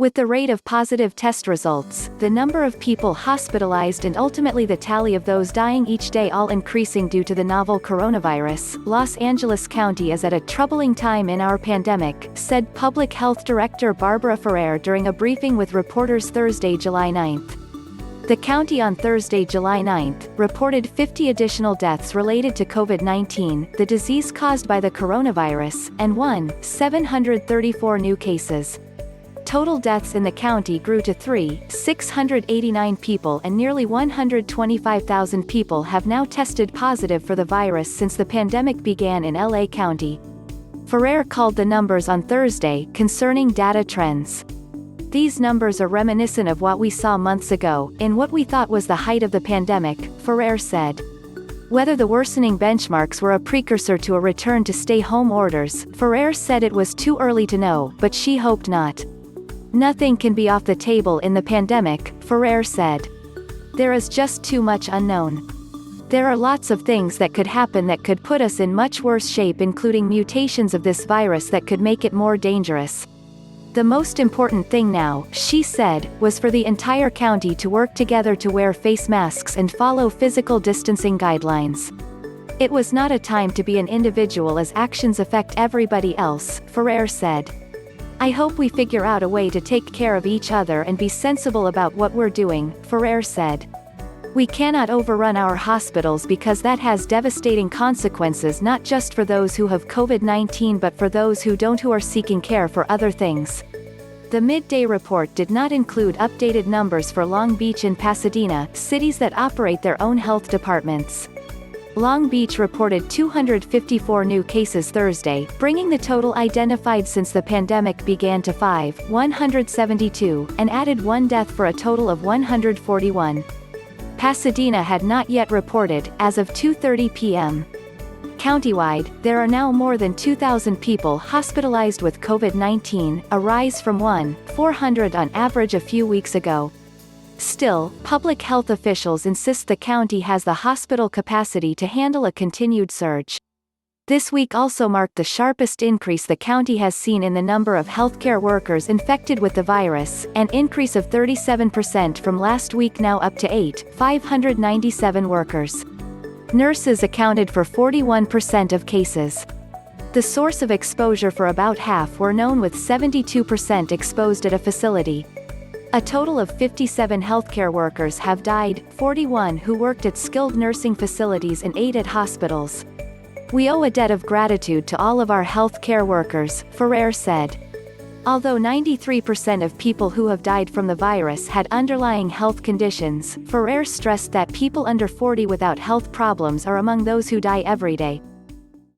With the rate of positive test results, the number of people hospitalized and ultimately the tally of those dying each day all increasing due to the novel coronavirus, Los Angeles County is at a troubling time in our pandemic, said Public Health Director Barbara Ferrer during a briefing with reporters Thursday, July 9. The county on Thursday, July 9, reported 50 additional deaths related to COVID-19, the disease caused by the coronavirus, and 734 new cases. Total deaths in the county grew to 689 people, and nearly 125,000 people have now tested positive for the virus since the pandemic began in LA County. Ferrer called the numbers on Thursday concerning data trends. These numbers are reminiscent of what we saw months ago, in what we thought was the height of the pandemic, Ferrer said. Whether the worsening benchmarks were a precursor to a return to stay-home orders, Ferrer said it was too early to know, but she hoped not. Nothing can be off the table in the pandemic, Ferrer said. There is just too much unknown. There are lots of things that could happen that could put us in much worse shape, including mutations of this virus that could make it more dangerous. The most important thing now, she said, was for the entire county to work together to wear face masks and follow physical distancing guidelines. It was not a time to be an individual as actions affect everybody else, Ferrer said. I hope we figure out a way to take care of each other and be sensible about what we're doing, Ferrer said. We cannot overrun our hospitals because that has devastating consequences not just for those who have COVID-19 but for those who don't, who are seeking care for other things. The midday report did not include updated numbers for Long Beach and Pasadena, cities that operate their own health departments. Long Beach reported 254 new cases Thursday, bringing the total identified since the pandemic began to 172, and added one death for a total of 141. Pasadena had not yet reported, as of 2:30 p.m. Countywide, there are now more than 2,000 people hospitalized with COVID-19, a rise from 400 on average a few weeks ago. Still, public health officials insist the county has the hospital capacity to handle a continued surge. This week also marked the sharpest increase the county has seen in the number of healthcare workers infected with the virus, an increase of 37% from last week, now up to 597 workers. Nurses accounted for 41% of cases. The source of exposure for about half were known, with 72% exposed at a facility. A total of 57 healthcare workers have died, 41 who worked at skilled nursing facilities and 8 at hospitals. We owe a debt of gratitude to all of our healthcare workers, Ferrer said. Although 93% of people who have died from the virus had underlying health conditions, Ferrer stressed that people under 40 without health problems are among those who die every day.